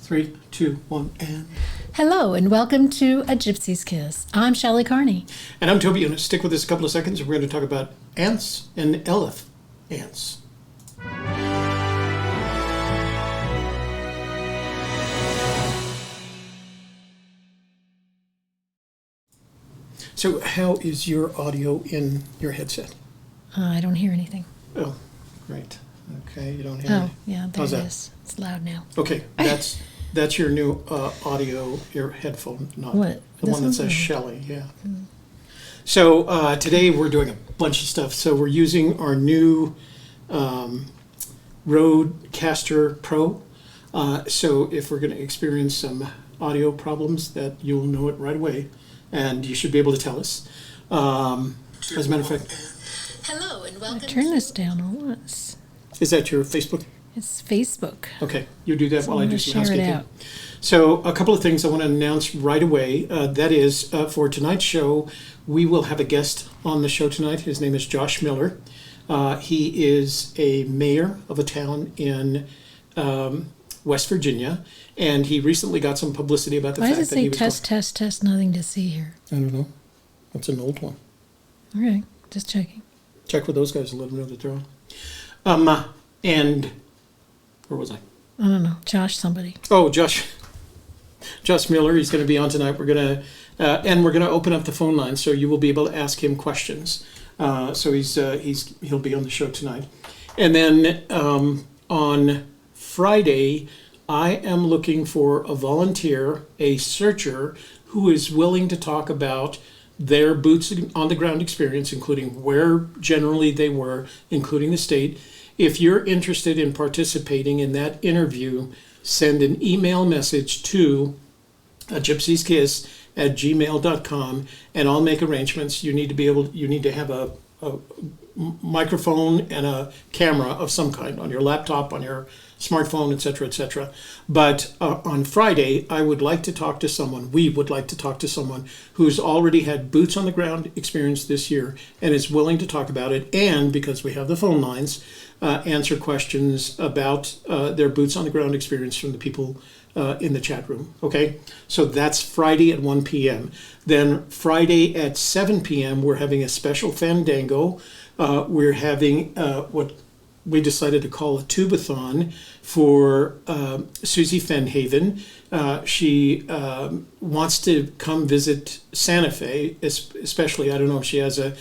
3, 2, 1, and... Hello, and welcome to A Gypsy's Kiss. I'm Shelley Carney. And I'm Toby Younis. Stick with us a couple of seconds, and we're going to talk about ants and elephant ants. So how is your audio in your headset? I don't hear anything. Oh, great. Okay, you don't hear Oh, it. yeah, there How's it that? is. It's loud now. Okay, that's your new audio ear headphone, not What? the This one that one's says new? Shelley, yeah. So today we're doing a bunch of stuff. So we're using our new Rodecaster Pro. So if we're going to experience some audio problems, that you'll know it right away, and you should be able to tell us. As a matter of fact, Hello and welcome. Turn this down a once. is that your Facebook? It's Facebook. Okay, you do that So while I I'm do gonna some share it housekeeping. out. So a couple of things I want to announce right away. That is, for tonight's show, we will have a guest on the show tonight. His name is Josh Miller. He is a mayor of a town in West Virginia, and he recently got some publicity about the Why fact does it that he say was test, test, test, nothing to see here? I don't know. That's an old one. All right, just checking. Check with those guys and let them know that they're on. And where was I? I don't know. Josh, somebody. Oh, Josh Miller. He's going to be on tonight. We're going to open up the phone line, so you will be able to ask him questions. So he'll be on the show tonight. And then on Friday, I am looking for a volunteer, a searcher, who is willing to talk about their boots on the ground experience, including where generally they were, including the state. If you're interested in participating in that interview, send an email message to gypsyskiss@gmail.com, and I'll make arrangements. You need to have a microphone and a camera of some kind on your laptop, on your smartphone, etc., etc. But on Friday, we would like to talk to someone who's already had boots on the ground experience this year and is willing to talk about it, and because we have the phone lines, answer questions about their boots on the ground experience from the people in the chat room. Okay, so that's Friday at 1 p.m. Then Friday at 7 p.m. we're having a special fandango. We're having what we decided to call a tubathon for Susie Fenn. She wants to come visit Santa Fe, especially. I don't know if she has a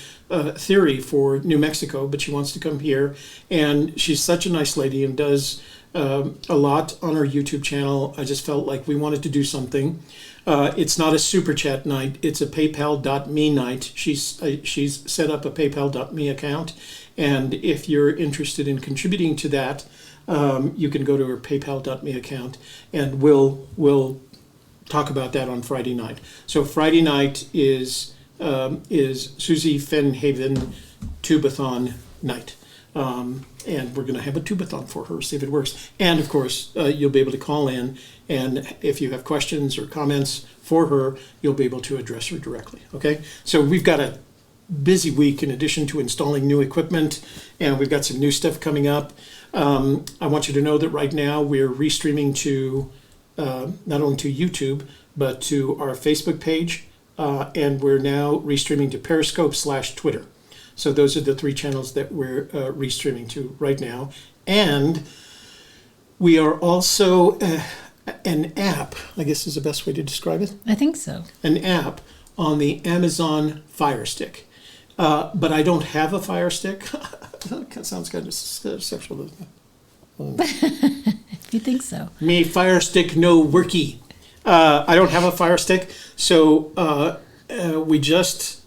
theory for New Mexico, but she wants to come here. And she's such a nice lady and does a lot on her YouTube channel. I just felt like we wanted to do something. It's not a super chat night. It's a PayPal.me night. She's set up a PayPal.me account. And if you're interested in contributing to that, you can go to her PayPal.me account, and we'll talk about that on Friday night. So Friday night is Susie Fennhaven Tubathon night. And we're going to have a tubathon for her, see if it works. And of course, you'll be able to call in, and if you have questions or comments for her, you'll be able to address her directly. Okay? So we've got a busy week in addition to installing new equipment, and we've got some new stuff coming up. I want you to know that right now we're restreaming to not only to YouTube, but to our Facebook page, and we're now restreaming to Periscope/Twitter. So those are the three channels that we're restreaming to right now. And we are also an app, I guess is the best way to describe it. I think so. An app on the Amazon Fire Stick. But I don't have a Fire Stick. That sounds kind of sexual, doesn't it? If you think so. Me Fire Stick no worky. I don't have a Fire Stick, so we just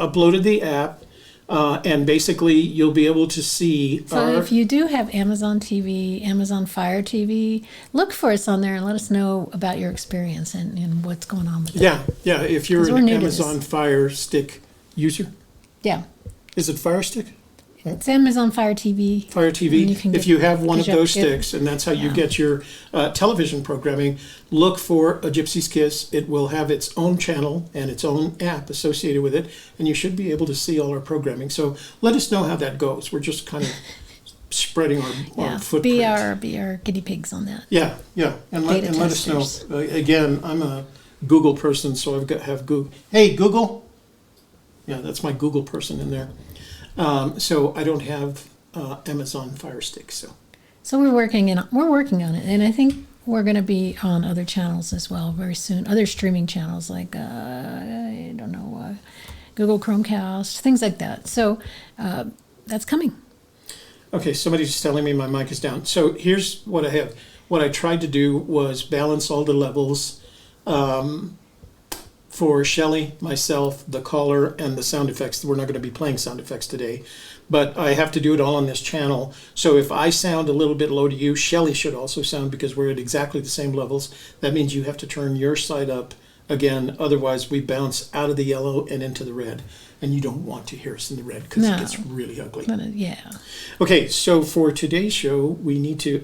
uploaded the app, and basically you'll be able to see So if you do have Amazon TV, Amazon Fire TV, look for us on there and let us know about your experience and what's going on with it. Yeah. If you're 'Cause we're an new to this. Amazon Fire Stick user, Yeah. is it Fire Stick? It's Amazon Fire TV. Fire And TV. you can If get- you have one of get- those get- sticks, and that's how you yeah. get your television programming, look for A Gypsy's Kiss. It will have its own channel and its own app associated with it, and you should be able to see all our programming. So let us know how that goes. We're just kind of spreading our Yeah, footprint. be our guinea pigs on that. Yeah, and let us know. Again, I'm a Google person, so have Google. Hey, Google. Yeah, that's my Google person in there. So I don't have Amazon Fire Stick. So we're working on it, and I think we're going to be on other channels as well very soon. Other streaming channels like I don't know, Google Chromecast, things like that. So that's coming. Okay, somebody's just telling me my mic is down. So here's what I have. What I tried to do was balance all the levels for Shelley, myself, the caller, and the sound effects. We're not going to be playing sound effects today, but I have to do it all on this channel. So if I sound a little bit low to you, Shelley should also sound, because we're at exactly the same levels. That means you have to turn your side up again. Otherwise, we bounce out of the yellow and into the red. And you don't want to hear us in the red because it gets really ugly. Yeah. Okay, so for today's show, we need to,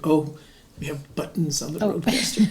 we have buttons on the Roadcaster.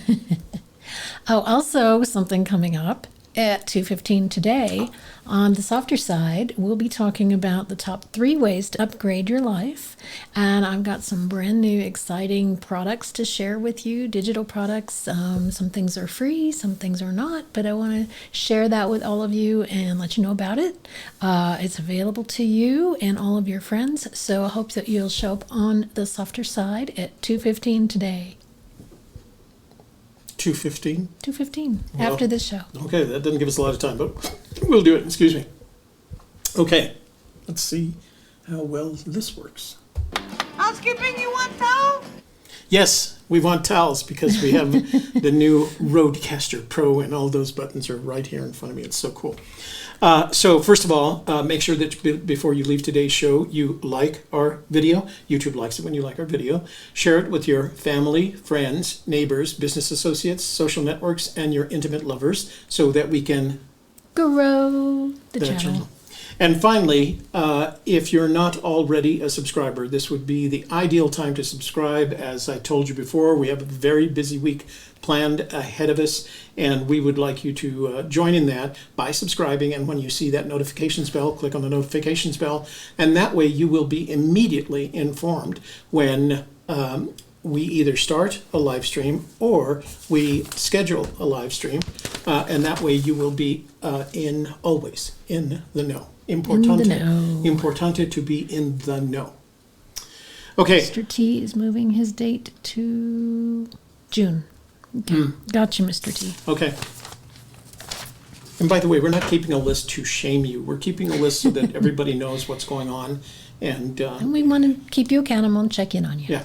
Also something coming up at 2:15 today. On the softer side, we'll be talking about the top 3 ways to upgrade your life. And I've got some brand new exciting products to share with you, digital products. Some things are free, some things are not, but I want to share that with all of you and let you know about it. It's available to you and all of your friends. So I hope that you'll show up on the softer side at 2:15 today. 2:15? 2:15, after this show. Okay, that doesn't give us a lot of time, but we'll do it. Excuse me. Okay, let's see how well this works. Housekeeping, you want towels? Yes, we want towels because we have the new Roadcaster Pro, and all those buttons are right here in front of me. It's so cool. So first of all, make sure that before you leave today's show, you like our video. YouTube likes it when you like our video. Share it with your family, friends, neighbors, business associates, social networks, and your intimate lovers so that we can grow the channel. And finally, if you're not already a subscriber, this would be the ideal time to subscribe. As I told you before, we have a very busy week planned ahead of us, and we would like you to join in that by subscribing. And when you see that notifications bell, click on the notifications bell, and that way you will be immediately informed when we either start a live stream or we schedule a live stream, and that way you will be always in the know. Importante to be in the know. Okay. Mr. T is moving his date to June. Okay. Gotcha, Mr. T. Okay. And by the way, we're not keeping a list to shame you. We're keeping a list so that everybody knows what's going on. And we want to keep you accountable and check in on you. Yeah.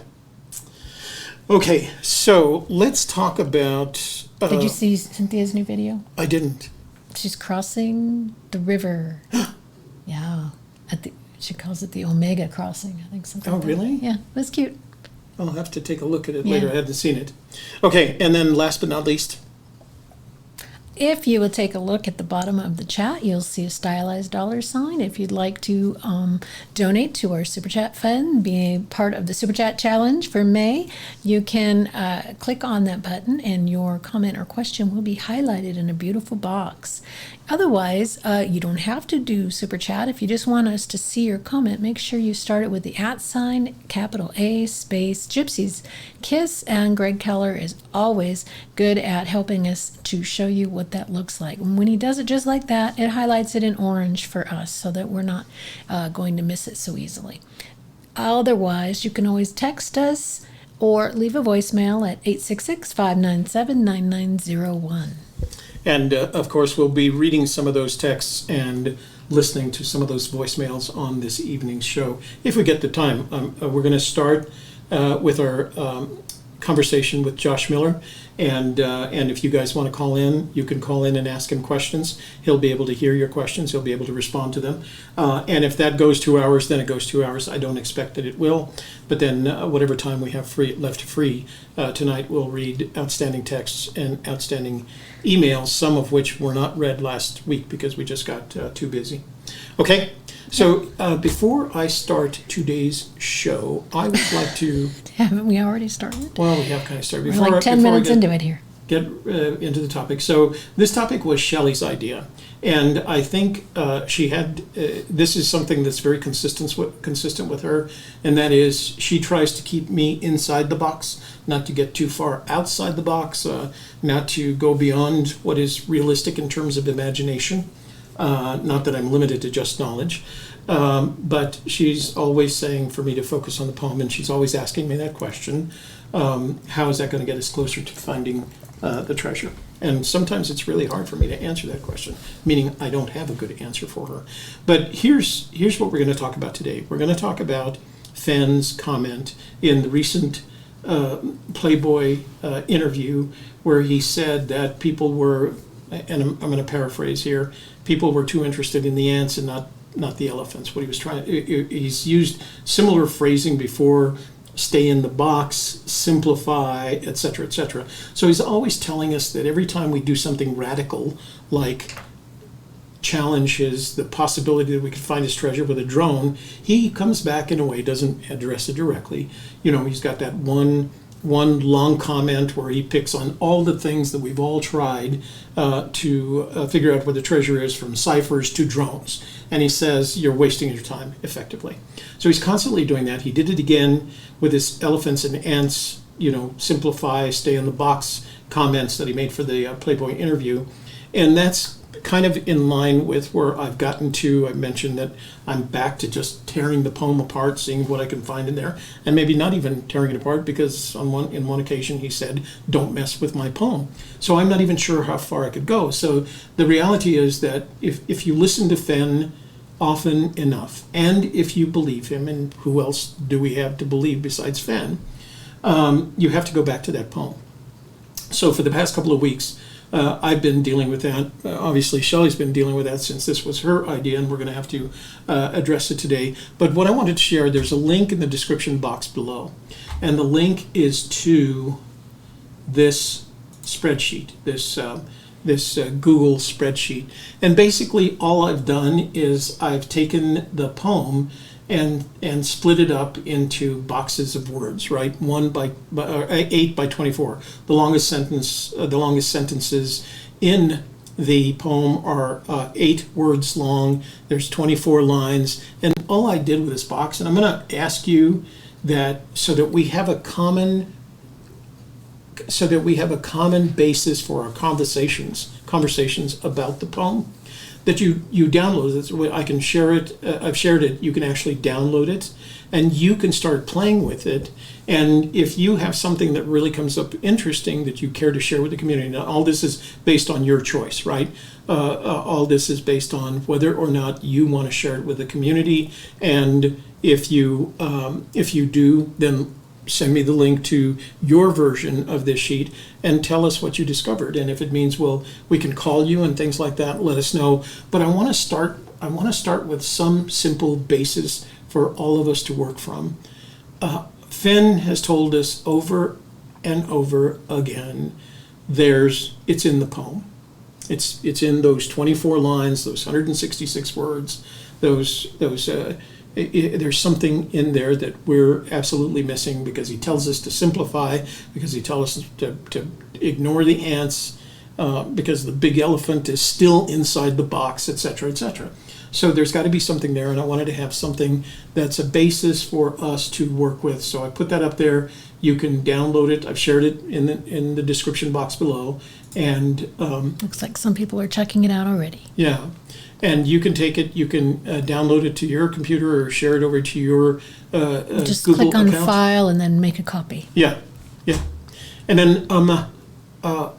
Okay, so let's talk about... Did you see Cynthia's new video? I didn't. She's crossing the river. Yeah. She calls it the Omega crossing, I think. Something like really? Yeah, it was cute. I'll have to take a look at it later. I hadn't seen it. Okay, and then last but not least... If you would take a look at the bottom of the chat, you'll see a stylized $sign. If you'd like to donate to our Super Chat Fund, be a part of the Super Chat Challenge for May, you can click on that button and your comment or question will be highlighted in a beautiful box. Otherwise, you don't have to do Super Chat. If you just want us to see your comment, make sure you start it with the @ capital A, space, Gypsys, Kiss, and Greg Keller is always good at helping us to show you what that looks like. And when he does it just like that, it highlights it in orange for us so that we're not going to miss it so easily. Otherwise, you can always text us or leave a voicemail at 866-597-9901. And, of course, we'll be reading some of those texts and listening to some of those voicemails on this evening's show. If we get the time, we're going to start with our conversation with Josh Miller. And if you guys want to call in, you can call in and ask him questions. He'll be able to hear your questions. He'll be able to respond to them. And if that goes 2 hours, then it goes 2 hours. I don't expect that it will. But then whatever time we have left free tonight, we'll read outstanding texts and outstanding emails, some of which were not read last week because we just got too busy. Okay? So before I start today's show, I would like to... Haven't we already started? Well, we have kind of started. We're like 10 minutes into it here. into the topic. So this topic was Shelley's idea, and I think she had. This is something that's very consistent with her, and that is she tries to keep me inside the box, not to get too far outside the box, not to go beyond what is realistic in terms of imagination. Not that I'm limited to just knowledge, but she's always saying for me to focus on the poem, and she's always asking me that question. How is that going to get us closer to finding the treasure? And sometimes it's really hard for me to answer that question, meaning I don't have a good answer for her. But here's what we're going to talk about today. We're going to talk about Fenn's comment in the recent Playboy interview, where he said that people were, and I'm going to paraphrase here, people were too interested in the ants and not the elephants. What he was trying, he's used similar phrasing before: stay in the box, simplify, etc., etc. So he's always telling us that every time we do something radical, like challenges the possibility that we could find his treasure with a drone, he comes back in a way, doesn't address it directly. He's got that one long comment where he picks on all the things that we've all tried to figure out where the treasure is, from ciphers to drones. And he says, you're wasting your time, effectively. So he's constantly doing that. He did it again with his elephants and ants, simplify, stay in the box comments that he made for the Playboy interview. And that's kind of in line with where I've gotten to. I mentioned that I'm back to just tearing the poem apart, seeing what I can find in there, and maybe not even tearing it apart, because in one occasion he said, don't mess with my poem. So I'm not even sure how far I could go. So the reality is that if you listen to Fenn often enough, and if you believe him, and who else do we have to believe besides Fenn, you have to go back to that poem. So for the past couple of weeks, I've been dealing with that. Obviously, Shelley's been dealing with that since this was her idea, and we're going to have to address it today. But what I wanted to share, there's a link in the description box below, and the link is to this spreadsheet, this Google spreadsheet. And basically, all I've done is I've taken the poem and split it up into boxes of words, right? 8 by 24. The longest sentences in the poem are 8 words long. There's 24 lines, and all I did with this box, and I'm going to ask you that so that we have a common basis for our conversations about the poem, that you download it. I can share it. I've shared it. You can actually download it, and you can start playing with it. And if you have something that really comes up interesting that you care to share with the community, now all this is based on your choice, right? All this is based on whether or not you want to share it with the community. And if you do, then send me the link to your version of this sheet and tell us what you discovered. And if it means, well, we can call you and things like that, let us know. But I want to start with some simple basis for all of us to work from. Fenn has told us over and over again, it's in the poem. It's in those 24 lines, those 166 words, there's something in there that we're absolutely missing, because he tells us to simplify, because he tells us to ignore the ants, because the big elephant is still inside the box, etc., etc. So there's got to be something there, and I wanted to have something that's a basis for us to work with. So I put that up there. You can download it. I've shared it in the description box below. And looks like some people are checking it out already. Yeah. And you can take it, you can download it to your computer or share it over to your just Google click on account. File and then make a copy. Yeah. And then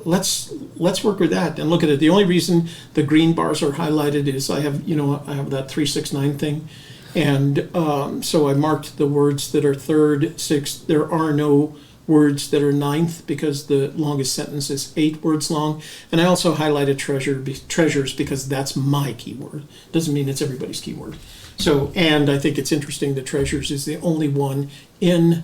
let's work with that and look at it. The only reason the green bars are highlighted is I have that 369 thing, and so I marked the words that are third, sixth. There are no words that are ninth, because the longest sentence is 8 words long. And I also highlighted treasures because that's my keyword. Doesn't mean it's everybody's keyword. So, and I think it's interesting that treasures is the only one in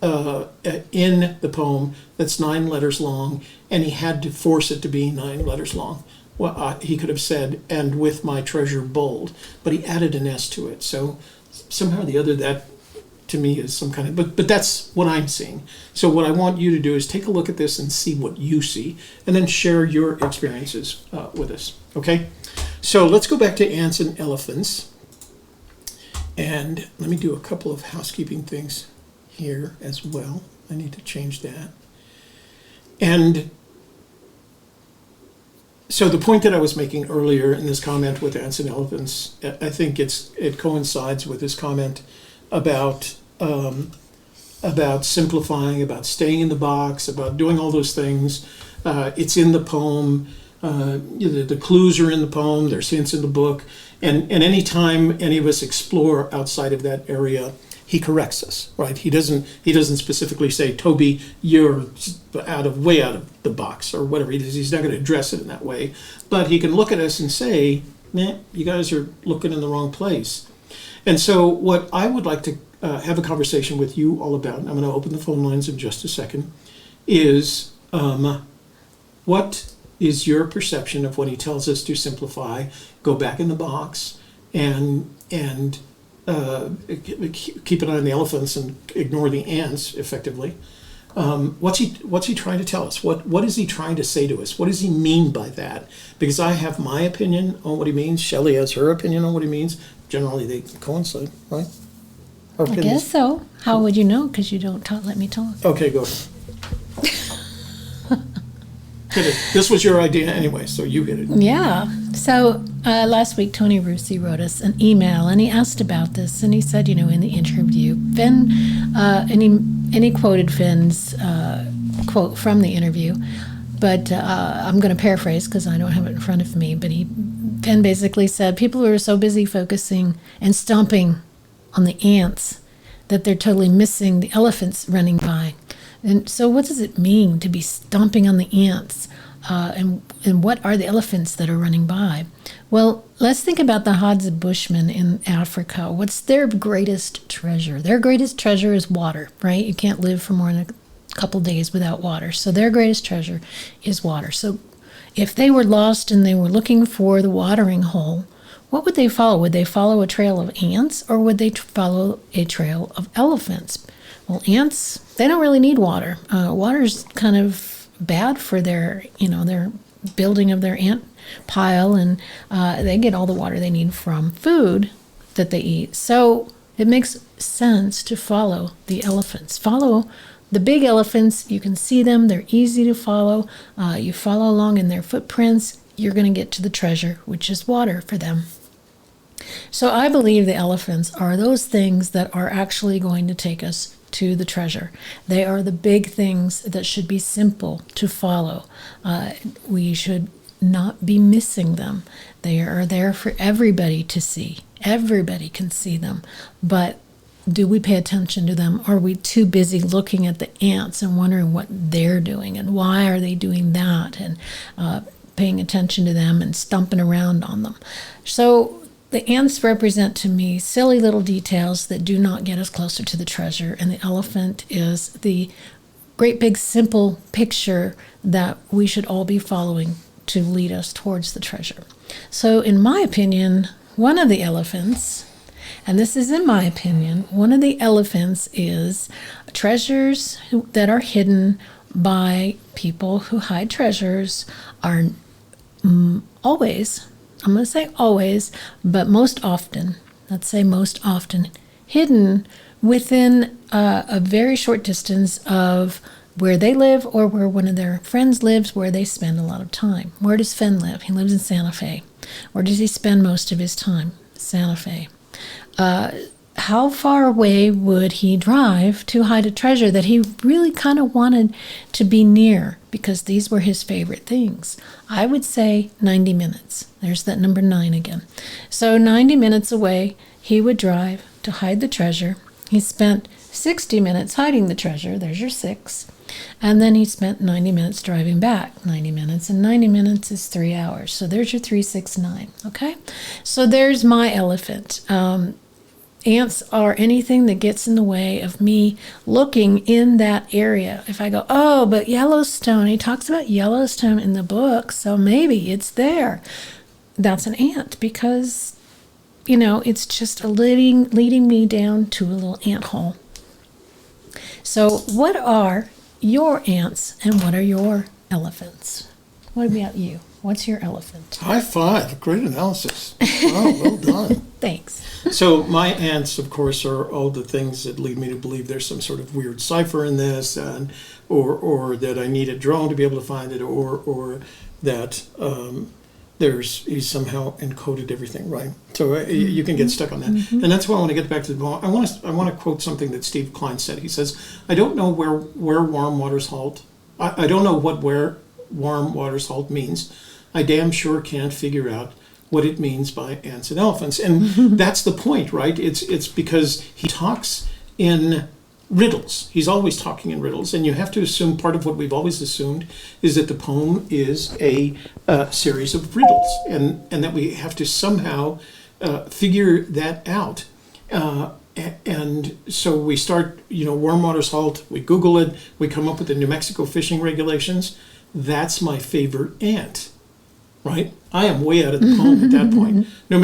the poem that's 9 letters long, and he had to force it to be 9 letters long. Well, he could have said, and with my treasure bold, but he added an S to it. So somehow or the other, that to me is some kind of, but that's what I'm seeing. So what I want you to do is take a look at this and see what you see, and then share your experiences with us, okay? So let's go back to ants and elephants. And let me do a couple of housekeeping things here as well. I need to change that. And so the point that I was making earlier in this comment with ants and elephants, I think it coincides with this comment about simplifying, about staying in the box, about doing all those things. It's in the poem. The clues are in the poem. There's hints in the book. And any time any of us explore outside of that area, he corrects us, right? He doesn't specifically say, Toby, you're way out of the box or whatever. He's not going to address it in that way. But he can look at us and say, man, you guys are looking in the wrong place. And so what I would like to have a conversation with you all about, and I'm going to open the phone lines in just a second, is what is your perception of when he tells us to simplify, go back in the box, and keep an eye on the elephants and ignore the ants effectively. What's he trying to tell us? What is he trying to say to us? What does he mean by that? Because I have my opinion on what he means. Shelley has her opinion on what he means. Generally, they coincide, right? I guess so. How would you know? Because you don't let me talk. Okay, go ahead. This was your idea anyway, so you hit it. Yeah. So last week, Tony Russi wrote us an email, and he asked about this, and he said, in the interview, Fenn, and he quoted Fenn's quote from the interview, but I'm going to paraphrase because I don't have it in front of me, but Fenn basically said people are so busy focusing and stomping on the ants that they're totally missing the elephants running by. And so what does it mean to be stomping on the ants? And what are the elephants that are running by? Well, let's think about the Hadza Bushmen in Africa. What's their greatest treasure? Their greatest treasure is water, right? You can't live for more than a couple days without water. So their greatest treasure is water. So if they were lost and they were looking for the watering hole, what would they follow? Would they follow a trail of ants, or would they follow a trail of elephants? Well, ants, they don't really need water. Water's kind of bad for their building of their ant pile, and they get all the water they need from food that they eat. So it makes sense to follow the elephants. Follow the big elephants. You can see them. They're easy to follow. You follow along in their footprints. You're going to get to the treasure, which is water for them. So I believe the elephants are those things that are actually going to take us to the treasure. They are the big things that should be simple to follow. We should not be missing them. They are there for everybody to see. Everybody can see them. But do we pay attention to them? Are we too busy looking at the ants and wondering what they're doing and why are they doing that, and paying attention to them and stomping around on them? So the ants represent to me silly little details that do not get us closer to the treasure, and the elephant is the great big simple picture that we should all be following to lead us towards the treasure. So in my opinion, one of the elephants, and this is in my opinion, one of the elephants is treasures that are hidden by people who hide treasures are always, I'm going to say always, but most often, let's say most often, hidden within a very short distance of where they live or where one of their friends lives, where they spend a lot of time. Where does Fenn live? He lives in Santa Fe. Where does he spend most of his time? Santa Fe. How far away would he drive to hide a treasure that he really kind of wanted to be near because these were his favorite things? I would say 90 minutes. There's that number 9 again. So 90 minutes away, he would drive to hide the treasure. He spent 60 minutes hiding the treasure. There's your 6. And then he spent 90 minutes driving back. 90 minutes, and 90 minutes is 3 hours. So there's your 3, 6, 9. Okay? So there's my elephant. Ants are anything that gets in the way of me looking in that area. If I go, oh, but Yellowstone, he talks about Yellowstone in the book, so maybe it's there. That's an ant because it's just leading me down to a little ant hole. So what are your ants and what are your elephants? What about you? What's your elephant? High five. Great analysis. Wow, well done. Thanks. So my ants, of course, are all the things that lead me to believe there's some sort of weird cipher in this, and or that I need a drone to be able to find it, or that he's somehow encoded everything, right? So you can get stuck on that, and that's why I want to get back to the poem. I want to quote something that Steve Klein said. He says, "I don't know where warm waters halt. I don't know where warm waters halt means. I damn sure can't figure out what it means by ants and elephants." And that's the point, right? It's because he talks in riddles. He's always talking in riddles, and you have to assume part of what we've always assumed is that the poem is a series of riddles, and that we have to somehow figure that out. And so we start, warm waters halt, we Google it, we come up with the New Mexico fishing regulations. That's my favorite ant. Right? I am way out of the poem at that point. No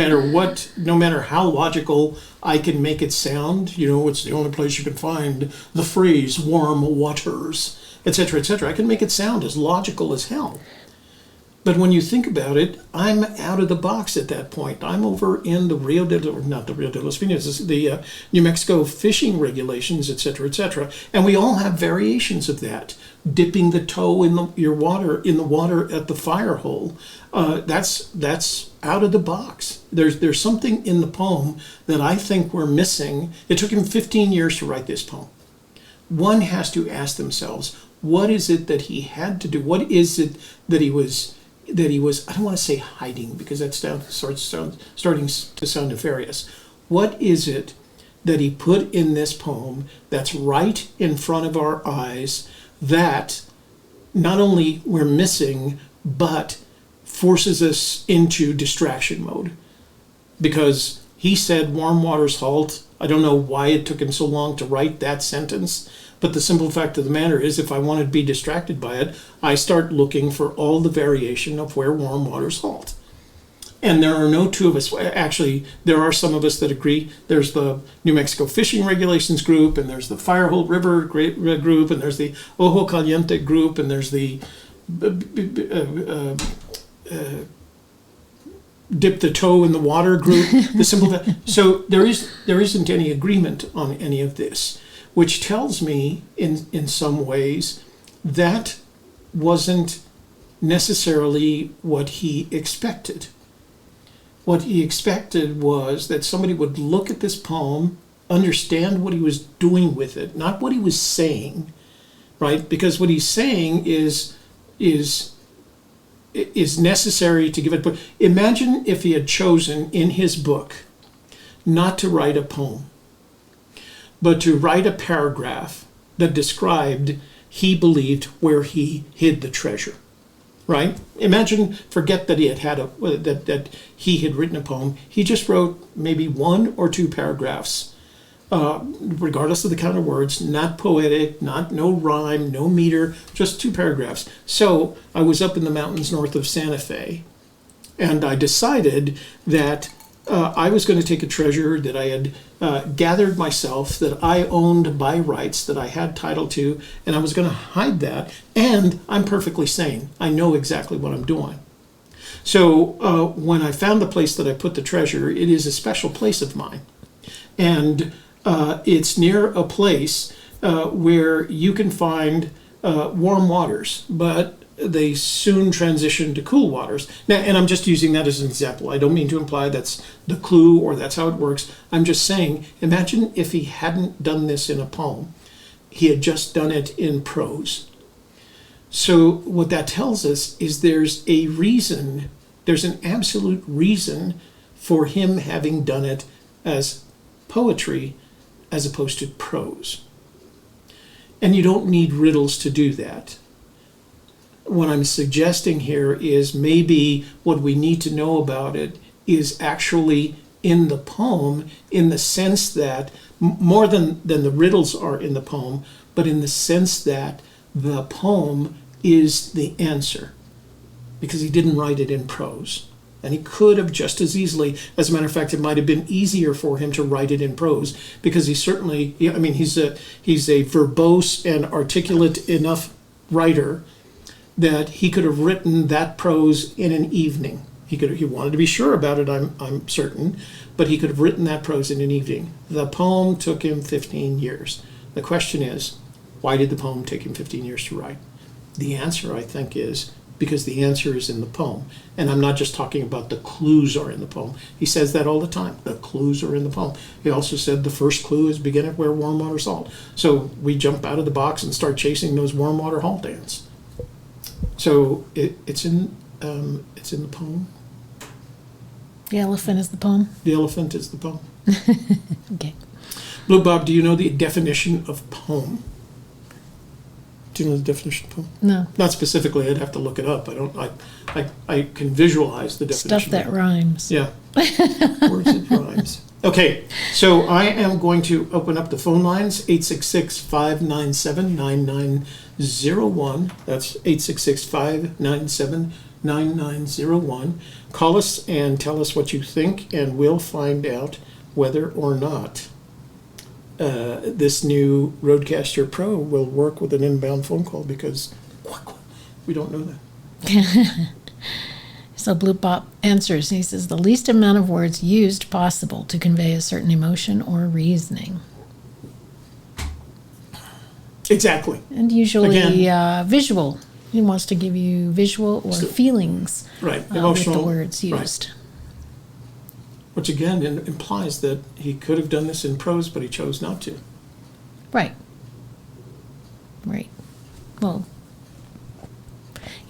matter how logical I can make it sound, it's the only place you can find the phrase warm waters, etc., etc. I can make it sound as logical as hell. But when you think about it, I'm out of the box at that point. I'm over in the not the Rio de los Pinos, the New Mexico fishing regulations, etc., etc. And we all have variations of that. Dipping the toe in the water at the fire hole. That's out of the box. There's something in the poem that I think we're missing. It took him 15 years to write this poem. One has to ask themselves, what is it that he had to do? What is it that he was, I don't want to say hiding, because that starting to sound nefarious. What is it that he put in this poem that's right in front of our eyes that not only we're missing, but forces us into distraction mode? Because he said warm waters halt. I don't know why it took him so long to write that sentence, but the simple fact of the matter is, if I want to be distracted by it, I start looking for all the variation of where warm waters halt. And there are no two of us. Actually, there are some of us that agree. There's the New Mexico Fishing Regulations group, and there's the Firehole River group, and there's the Ojo Caliente group, and there's the dip the toe in the water group. The simple so there isn't any agreement on any of this, which tells me in some ways that wasn't necessarily what he expected. What he expected was that somebody would look at this poem, understand what he was doing with it, not what he was saying, right? Because what he's saying is necessary to give it. But imagine if he had chosen in his book not to write a poem, but to write a paragraph that described he believed where he hid the treasure. Right? Imagine, forget that he had that he had written a poem. He just wrote maybe one or two paragraphs, regardless of the count of words, not poetic, no rhyme, no meter, just two paragraphs. So I was up in the mountains north of Santa Fe, and I decided that I was going to take a treasure that I had gathered myself, that I owned by rights, that I had title to, and I was going to hide that. And I'm perfectly sane. I know exactly what I'm doing. So when I found the place that I put the treasure, it is a special place of mine. And it's near a place where you can find warm waters, but they soon transition to cool waters. Now, and I'm just using that as an example. I don't mean to imply that's the clue or that's how it works. I'm just saying, imagine if he hadn't done this in a poem. He had just done it in prose. So what that tells us is there's a reason, there's an absolute reason for him having done it as poetry as opposed to prose. And you don't need riddles to do that. What I'm suggesting here is maybe what we need to know about it is actually in the poem, in the sense that, more than the riddles are in the poem, but in the sense that the poem is the answer, because he didn't write it in prose. And he could have just as easily, as a matter of fact, it might have been easier for him to write it in prose, because he certainly, I mean, he's a verbose and articulate enough writer that he could have written that prose in an evening. He wanted to be sure about it, I'm certain, but he could have written that prose in an evening. The poem took him 15 years. The question is, why did the poem take him 15 years to write? The answer, I think, is because the answer is in the poem. And I'm not just talking about the clues are in the poem. He says that all the time. The clues are in the poem. He also said the first clue is begin at where warm water's halt. So we jump out of the box and start chasing those warm water halt ants. So it's in the poem. The elephant is the poem. The elephant is the poem. Okay. Blue Bob, do you know the definition of poem? Do you know the definition of poem? No. Not specifically. I'd have to look it up. I can visualize the definition. Stuff that rhymes. Yeah. Words that rhymes. Okay, so I am going to open up the phone lines, 866-597-9901. That's 866-597-9901. Call us and tell us what you think, and we'll find out whether or not this new Rodecaster Pro will work with an inbound phone call, because we don't know that. So Blue Pop answers, he says, the least amount of words used possible to convey a certain emotion or reasoning. Exactly. And usually Again, visual. He wants to give you visual or feelings right, with emotional, the words used. Right. Which again implies that he could have done this in prose, but he chose not to. Right. Right. Well,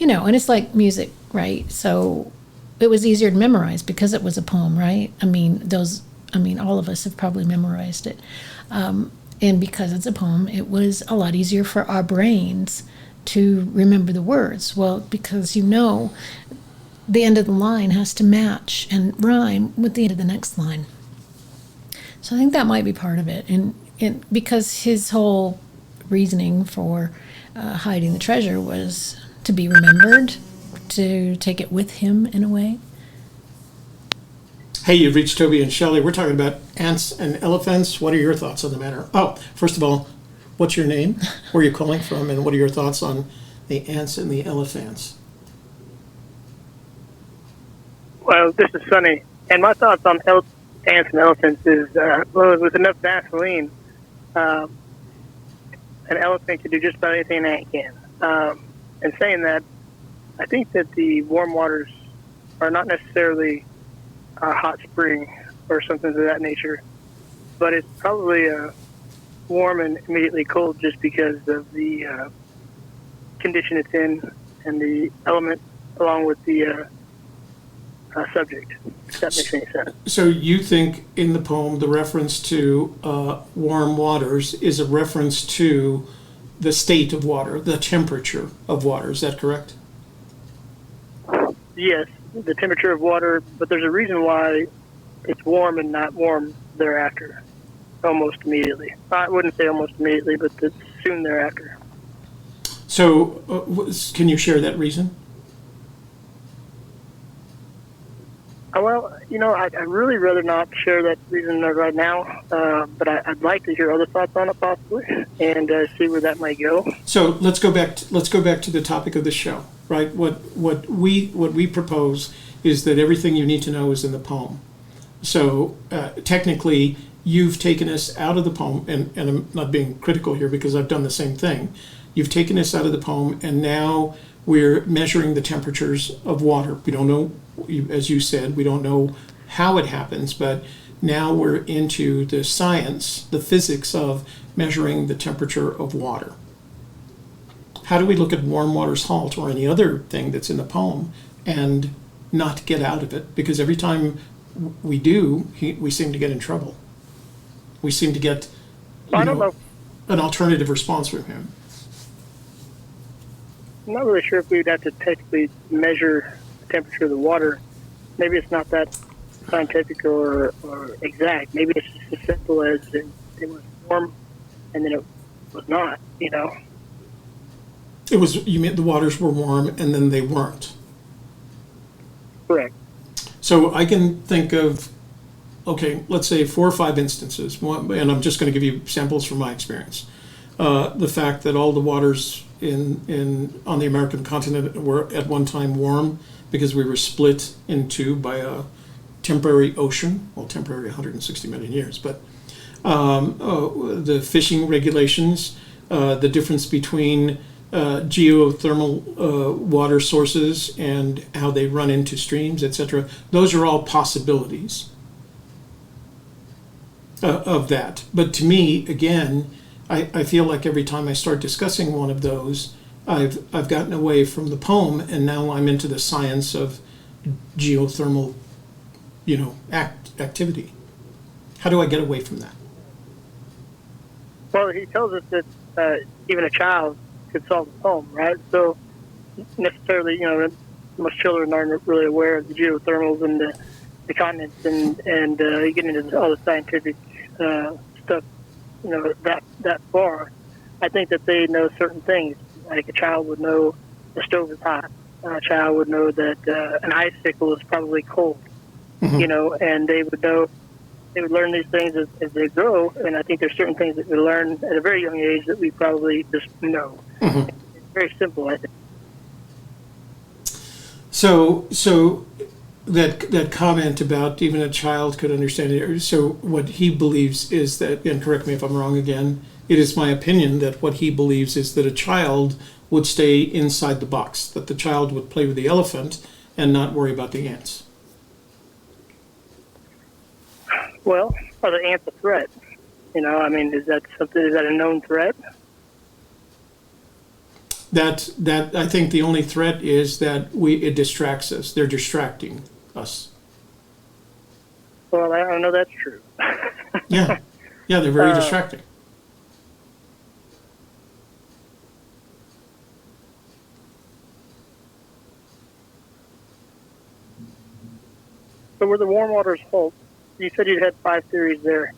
and it's like music, right? So it was easier to memorize because it was a poem, right? All of us have probably memorized it. And because it's a poem, it was a lot easier for our brains to remember the words. Well, because the end of the line has to match and rhyme with the end of the next line. So I think that might be part of it. And because his whole reasoning for hiding the treasure was to be remembered, to take it with him in a way. Hey, you've reached Toby and Shelley. We're talking about ants and elephants. What are your thoughts on the matter? Oh, first of all, what's your name? Where are you calling from? And what are your thoughts on the ants and the elephants? Well, this is Sonny, and my thoughts on ants and elephants is, with enough Vaseline, an elephant can do just about anything an ant can. And saying that, I think that the warm waters are not necessarily a hot spring or something of that nature, but it's probably warm and immediately cold just because of the condition it's in and the element along with the subject, if that makes any sense. So you think in the poem the reference to warm waters is a reference to the state of water, the temperature of water. Is that correct? Yes, the temperature of water, but there's a reason why it's warm and not warm thereafter, almost immediately. I wouldn't say almost immediately, but soon thereafter. So can you share that reason? Well, I'd really rather not share that reason right now, but I'd like to hear other thoughts on it possibly, and see where that might go. So let's go back to the topic of the show, right? What we propose is that everything you need to know is in the poem. So technically, you've taken us out of the poem, and I'm not being critical here because I've done the same thing. You've taken us out of the poem, and now we're measuring the temperatures of water. We don't know, as you said, we don't know how it happens, but now we're into the science, the physics of measuring the temperature of water. How do we look at warm water's halt or any other thing that's in the poem and not get out of it? Because every time we do, we seem to get in trouble. We seem to get an alternative response from him. I'm not really sure if we'd have to technically measure the temperature of the water. Maybe it's not that scientific or exact. Maybe it's just as simple as it was warm and then it was not, It was, you mean the waters were warm and then they weren't? Correct. So I can think of, okay, let's say 4 or 5 instances, and I'm just going to give you samples from my experience. The fact that all the waters on the American continent were at one time warm because we were split in two by a temporary ocean, well, temporary 160 million years, but the fishing regulations, the difference between geothermal water sources and how they run into streams, etc. Those are all possibilities of that. But to me, again, I feel like every time I start discussing one of those, I've gotten away from the poem, and now I'm into the science of geothermal, activity. How do I get away from that? Well, he tells us that even a child could solve the poem, right? So necessarily, most children aren't really aware of the geothermals and the continents, and getting into all the scientific stuff, that far. I think that they know certain things. Like a child would know the stove is hot. A child would know that an icicle is probably cold. Mm-hmm. And they would know. They would learn these things as they grow, and I think there's certain things that we learn at a very young age that we probably just know. Mm-hmm. It's very simple, I think. So that comment about even a child could understand it. So what he believes is that, and correct me if I'm wrong again, it is my opinion that what he believes is that a child would stay inside the box, that the child would play with the elephant and not worry about the ants. Well, are the ants a threat? Is that a known threat? That I think the only threat is that it distracts us. They're distracting us. Well, I don't know that's true. Yeah, they're very distracting. So were the warm waters Halt? You said you had 5 theories there.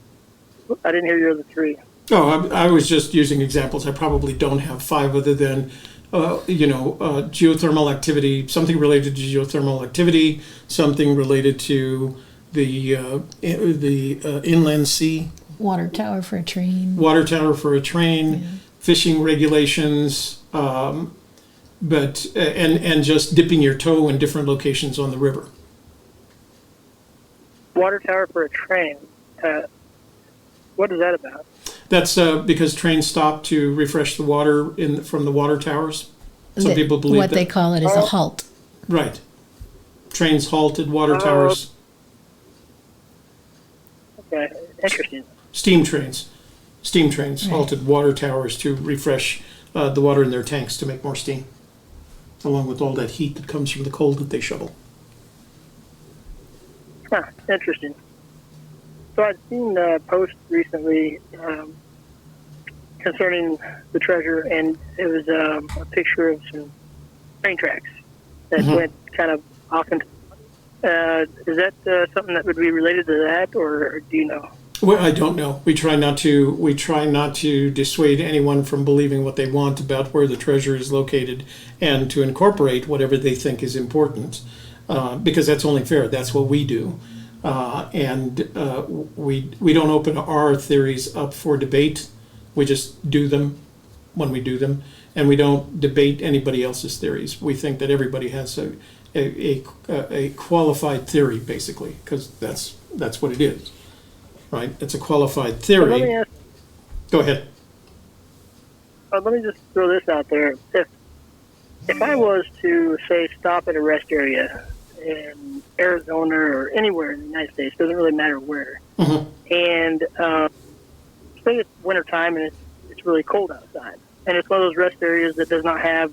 I didn't hear your other 3. Oh, I was just using examples. I probably don't have 5 other than, geothermal activity, something related to geothermal activity, something related to the inland sea. Water tower for a train. Water tower for a train, fishing regulations, but just dipping your toe in different locations on the river. Water tower for a train. What is that about? That's because trains stop to refresh the water from the water towers. Some people believe what they call it is a halt. Right. Trains halt at water towers. Okay, interesting. Steam trains right. Halt at water towers to refresh the water in their tanks to make more steam, along with all that heat that comes from the coal that they shovel. Huh, interesting. So I've seen posts recently concerning the treasure, and it was a picture of some train tracks that went kind of off into. Is that something that would be related to that, or do you know? Well, I don't know. We try not to dissuade anyone from believing what they want about where the treasure is located, and to incorporate whatever they think is important, because that's only fair. That's what we do. We don't open our theories up for debate. We just do them when we do them, and we don't debate anybody else's theories. We think that everybody has a qualified theory, basically, because that's what it is, right? It's a qualified theory. Let me ask, Go ahead. let me just throw this out there. If I was to say stop at a rest area in Arizona or anywhere in the United States, doesn't really matter where. Mm-hmm. And say it's wintertime and it's really cold outside, and it's one of those rest areas that does not have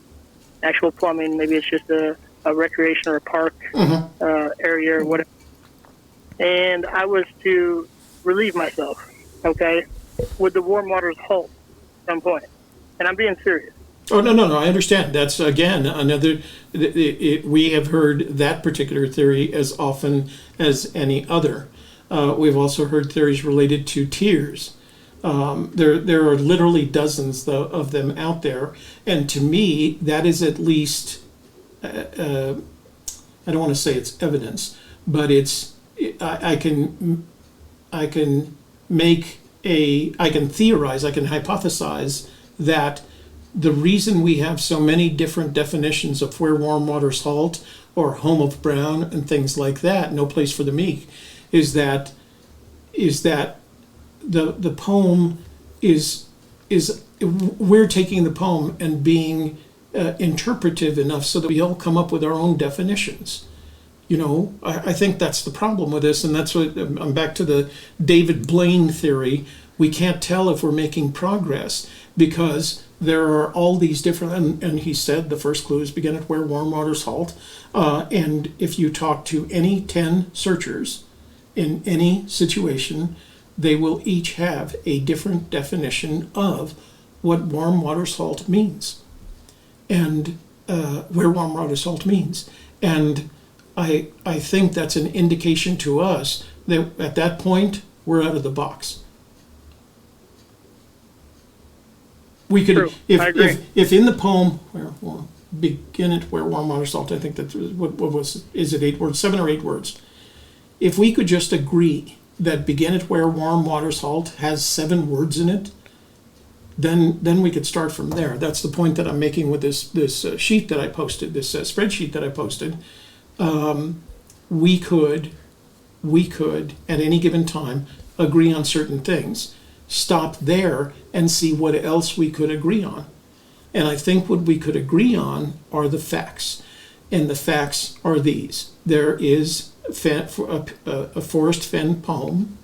actual plumbing. Maybe it's just a recreation or a park area or whatever. And I was to relieve myself, okay, would the warm waters halt at some point? And I'm being serious. Oh, no, I understand. That's, again, another, we have heard that particular theory as often as any other. We've also heard theories related to tears. There are literally dozens of them out there. And to me, that is at least, I don't want to say it's evidence, but I can theorize, I can hypothesize that the reason we have so many different definitions of where warm waters halt or home of brown and things like that, no place for the meek, is that the poem is we're taking the poem and being interpretive enough so that we all come up with our own definitions. I think that's the problem with this, and that's what I'm back to the David Blaine theory. We can't tell if we're making progress because there are all these different, and he said the first clue is begin at where warm waters halt. And if you talk to any 10 searchers in any situation, they will each have a different definition of what warm waters halt means and where warm waters halt means. And I think that's an indication to us that at that point, we're out of the box. We could, True. I agree. if in the poem, begin at where warm waters halt, I think that's is it 8 words, 7 or 8 words. If we could just agree that begin at where warm waters halt has 7 words in it, then we could start from there. That's the point that I'm making with this sheet that I posted, this spreadsheet that I posted. We could at any given time agree on certain things, stop there and see what else we could agree on. And I think what we could agree on are the facts. And the facts are these. There is a Forrest Fenn poem.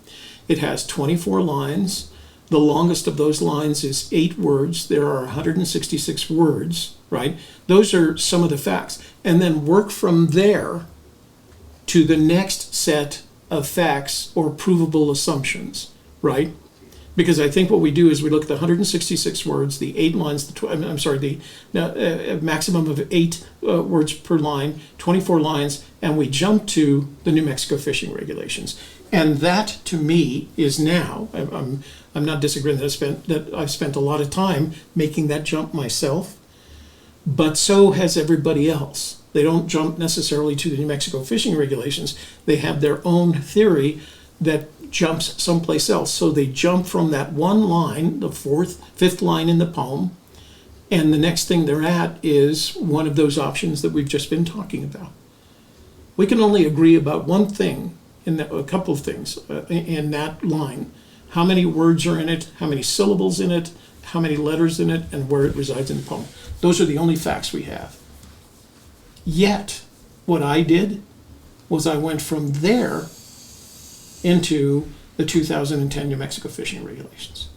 It has 24 lines. The longest of those lines is 8 words. There are 166 words, right? Those are some of the facts. And then work from there to the next set of facts or provable assumptions, right? Because I think what we do is we look at the 166 words, the 8 lines, the maximum of 8 words per line, 24 lines, and we jump to the New Mexico fishing regulations. And that, to me, is now, I'm not disagreeing that I've spent a lot of time making that jump myself, but so has everybody else. They don't jump necessarily to the New Mexico fishing regulations. They have their own theory that jumps someplace else. So they jump from that one line, the fifth line in the poem, and the next thing they're at is one of those options that we've just been talking about. We can only agree about one thing, a couple of things in that line. How many words are in it, how many syllables in it, how many letters in it, and where it resides in the poem. Those are the only facts we have. Yet, what I did was I went from there into the 2010 New Mexico fishing regulations.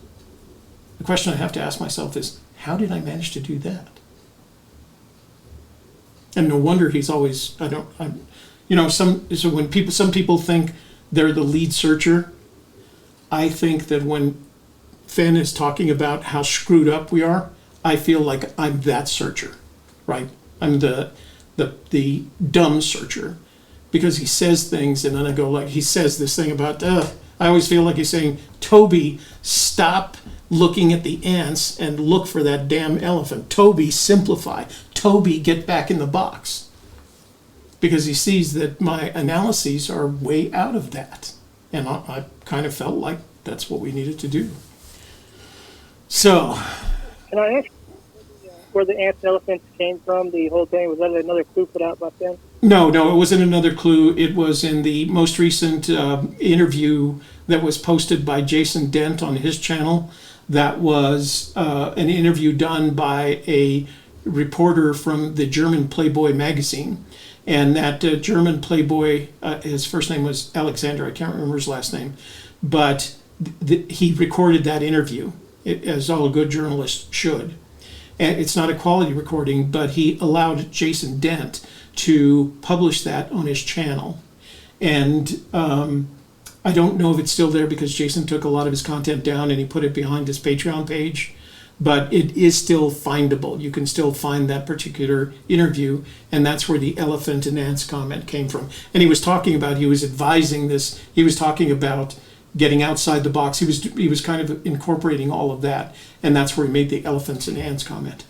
The question I have to ask myself is, how did I manage to do that? And no wonder he's always, some people think they're the lead searcher. I think that when Fenn is talking about how screwed up we are, I feel like I'm that searcher, right? I'm the dumb searcher, because he says things and then I go like, he says this thing about, I always feel like he's saying, Toby, stop looking at the ants and look for that damn elephant. Toby, simplify. Toby, get back in the box. Because he sees that my analyses are way out of that. And I kind of felt like that's what we needed to do. So. Can I ask where the ants and elephants came from, the whole thing? Was that another clue put out by them? No, it wasn't another clue. It was in the most recent interview that was posted by Jason Dent on his channel. That was an interview done by a reporter from the German Playboy magazine. And that German Playboy, his first name was Alexander, I can't remember his last name, but he recorded that interview, as all good journalists should. And it's not a quality recording, but he allowed Jason Dent to publish that on his channel. And I don't know if it's still there because Jason took a lot of his content down and he put it behind his Patreon page, but it is still findable. You can still find that particular interview, and that's where the elephant and ants comment came from. And he was advising this, he was talking about getting outside the box. He was kind of incorporating all of that, and that's where he made the elephants and ants comment.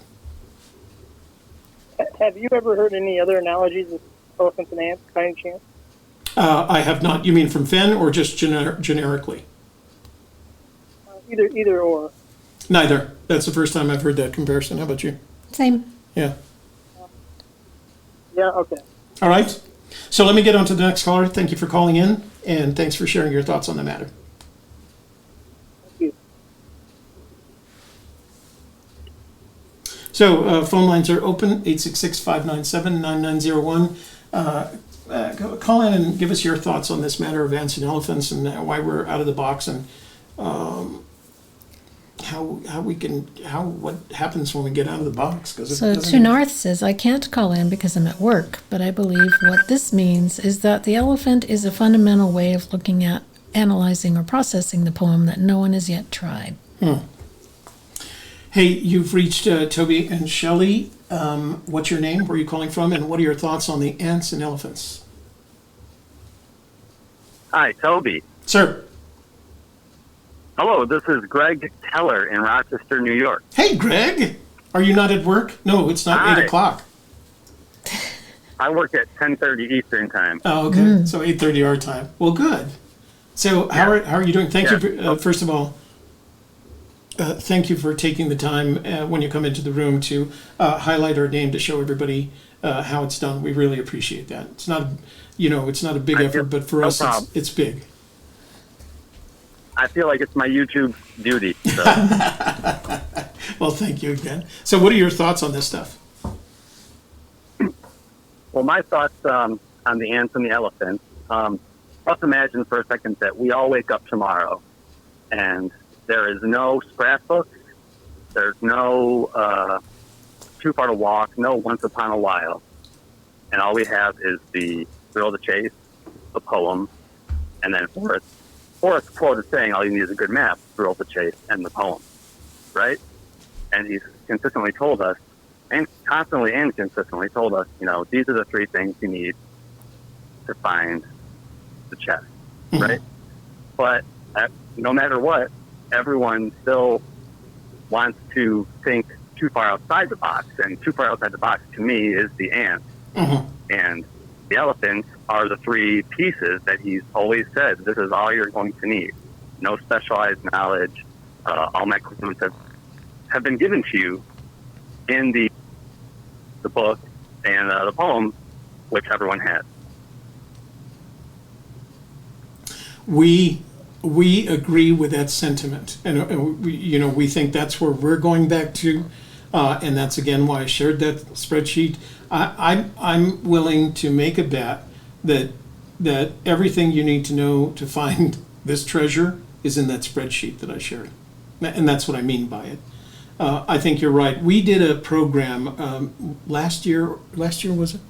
Have you ever heard any other analogies of elephants and ants by any chance? I have not. You mean from Fenn or just generically? Either or. Neither. That's the first time I've heard that comparison. How about you? Same. Yeah. Yeah. Okay. All right. So let me get on to the next caller. Thank you for calling in, and thanks for sharing your thoughts on the matter. Thank you. So phone lines are open, 866-597-9901. Call in and give us your thoughts on this matter of ants and elephants and why we're out of the box and what happens when we get out of the box. So To North says, I can't call in because I'm at work, but I believe what this means is that the elephant is a fundamental way of looking at, analyzing, or processing the poem that no one has yet tried. Hey, you've reached Toby and Shelley. What's your name? Where are you calling from? And what are your thoughts on the ants and elephants? Hi, Toby. Sir. Hello, this is Greg Keller in Rochester, New York. Hey, Greg. Are you not at work? No, it's not Hi. 8 o'clock. I work at 10:30 Eastern Time. Oh, okay. So 8:30 our time. Well, good. So how are you doing? Thank you, for, first of all, thank you for taking the time when you come into the room to highlight our name to show everybody how it's done. We really appreciate that. It's not, it's not a big effort, but for us, it's big. I feel like it's my YouTube duty. So. Well, thank you again. So what are your thoughts on this stuff? Well, my thoughts on the ants and the elephants. Let's imagine for a second that we all wake up tomorrow and there is no scrapbook, there's no Too Far to Walk, no Once Upon a While. And all we have is the Thrill of the Chase, the poem, and then Forrest's quote is saying all you need is a good map, Thrill of the Chase, and the poem, right? And he's consistently told us, and constantly and consistently told us, these are the three things you need to find the chest, right? But no matter what, everyone still wants to think too far outside the box, and too far outside the box to me is the ants. And the elephants are the three pieces that he's always said, this is all you're going to need. No specialized knowledge. All my clues have been given to you in the book and the poem, which everyone has. We agree with that sentiment, and we think that's where we're going back to, and that's again why I shared that spreadsheet. I'm willing to make a bet that everything you need to know to find this treasure is in that spreadsheet that I shared, and that's what I mean by it. I think you're right. We did a program last year. Last year was it?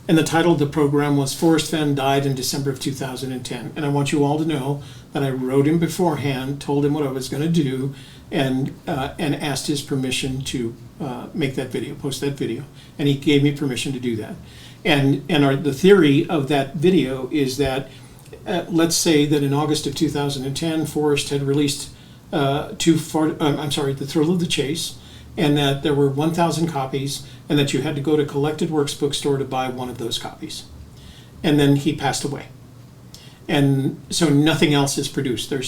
And the title of the program was Forrest Fenn Died in December of 2010. And I want you all to know that I wrote him beforehand, told him what I was going to do, and asked his permission to make that video, post that video. And he gave me permission to do that. And the theory of that video is that, let's say that in August of 2010, Forrest had released The Thrill of the Chase, and that there were 1,000 copies, and that you had to go to Collected Works bookstore to buy one of those copies. And then he passed away. And so nothing else is produced. There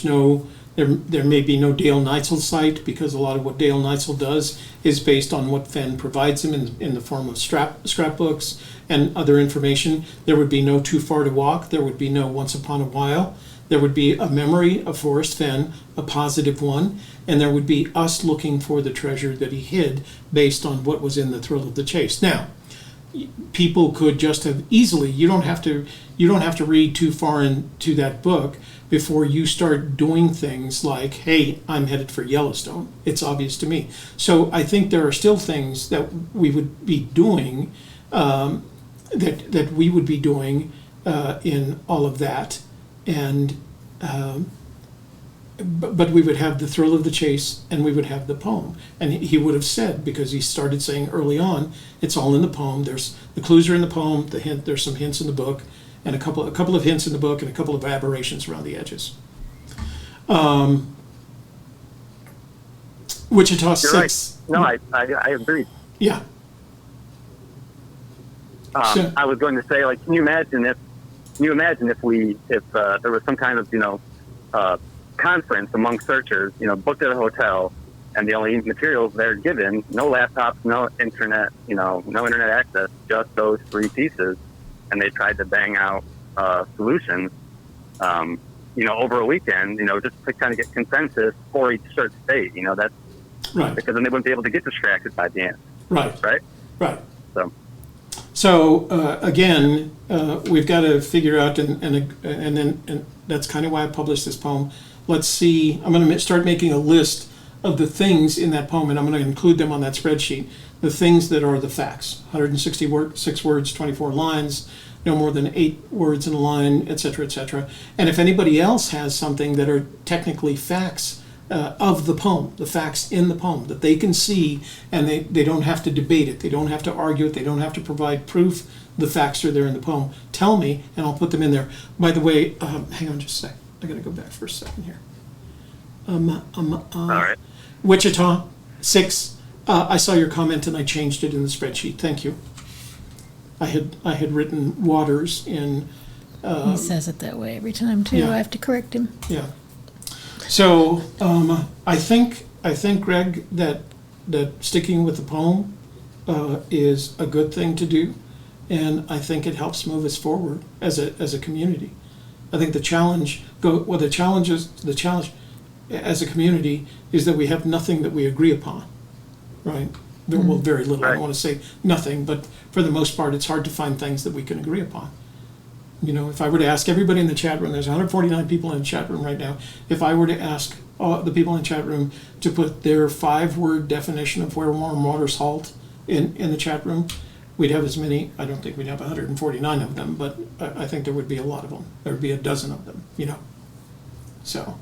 may be no Dale Neitzel site, because a lot of what Dale Neitzel does is based on what Fenn provides him in the form of scrapbooks and other information. There would be no Too Far to Walk. There would be no Once Upon a While. There would be a memory of Forrest Fenn, a positive one, and there would be us looking for the treasure that he hid based on what was in the Thrill of the Chase. Now, people could just have easily, you don't have to read too far into that book before you start doing things like, hey, I'm headed for Yellowstone. It's obvious to me. So I think there are still things that we would be doing, that we would be doing in all of that. And but we would have the Thrill of the Chase, and we would have the poem. And he would have said, because he started saying early on, it's all in the poem. There's the clues are in the poem. There's some hints in the book, and a couple of hints in the book, and a couple of aberrations around the edges. Wichita 6. Right. No, I agree. Yeah. I was going to say, can you imagine if Can you imagine if there was some kind of, conference among searchers, booked at a hotel, and the only materials they're given, no laptops, no internet, no internet access, just those 3 pieces, and they tried to bang out solutions, over a weekend, just to kind of get consensus for each search state, that's Right. because then they wouldn't be able to get distracted by the ants. Right. Right? Right. So, Again, we've got to figure out, and that's kind of why I published this poem. Let's see. I'm going to start making a list of the things in that poem, and I'm going to include them on that spreadsheet. The things that are the facts: 166 words, 24 lines, no more than 8 words in a line, etc., etc. And if anybody else has something that are technically facts of the poem, the facts in the poem that they can see, and they don't have to debate it, they don't have to argue it, they don't have to provide proof, the facts are there in the poem, tell me and I'll put them in there. By the way, hang on just a sec, I gotta go back for a second here. all right. Wichita 6, I saw your comment and I changed it in the spreadsheet, thank you. I had written Waters in He says it that way every time too. Yeah. I have to correct him. yeah. So I think Greg, that sticking with the poem is a good thing to do, and I think it helps move us forward as a community. I think the challenge as a community is that we have nothing that we agree upon, right? Well, very little. I don't want to say nothing, but for the most part, it's hard to find things that we can agree upon. If I were to ask everybody in the chat room, there's 149 people in the chat room right now. If I were to ask all the people in the chat room to put their 5-word definition of where warm waters halt in the chat room, we'd have as many. I don't think we'd have 149 of them, but I think there would be a lot of them. There would be a dozen of them, So,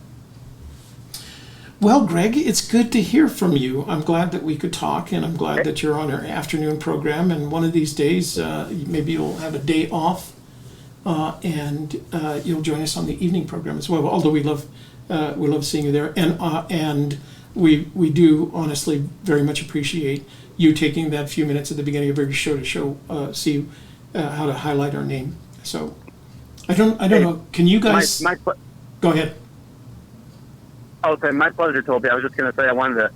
well, Greg, it's good to hear from you. I'm glad that we could talk, and I'm glad that you're on our afternoon program. And one of these days, maybe you'll have a day off. And you'll join us on the evening program as well. Although we love seeing you there, and we do honestly very much appreciate you taking that few minutes at the beginning of every show to see how to highlight our name. So I don't know. Can you guys go ahead? Okay, my pleasure, Toby. I was just going to say I wanted to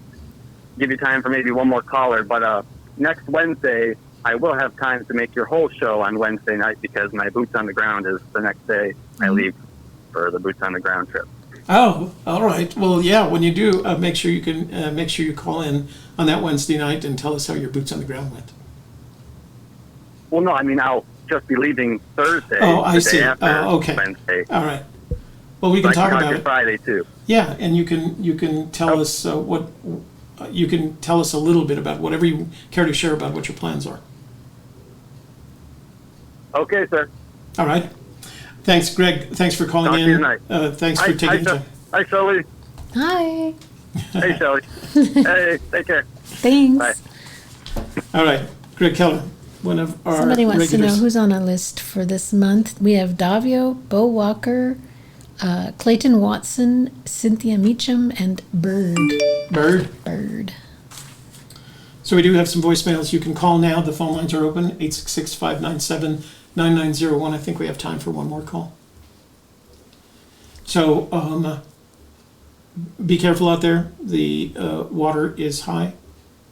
give you time for maybe one more caller, but next Wednesday, I will have time to make your whole show on Wednesday night because my boots on the ground is the next day I leave for the boots on the ground trip. Oh, all right. Well, yeah. When you do, make sure you call in on that Wednesday night and tell us how your boots on the ground went. Well, no, I mean I'll just be leaving Thursday. Oh, I see. Oh, okay. Wednesday. All right. Well, we can talk about it Friday too. Yeah, and you can tell us you can tell us a little bit about whatever you care to share about what your plans are. Okay, sir. All right. Thanks, Greg. Thanks for calling Talk in. to you tonight. Thanks for taking the time. Hi, Shelley. Hi. Hey, Shelley. Hey, take care. Thanks. Bye. All right, Greg Keller, one of our Somebody wants regulars. to know who's on our list for this month. We have Davio, Bo Walker, Clayton Watson, Cynthia Meacham, and Bird. Bird. So we do have some voicemails. You can call now. The phone lines are open, 866-597-9901. I think we have time for one more call. So be careful out there. The water is high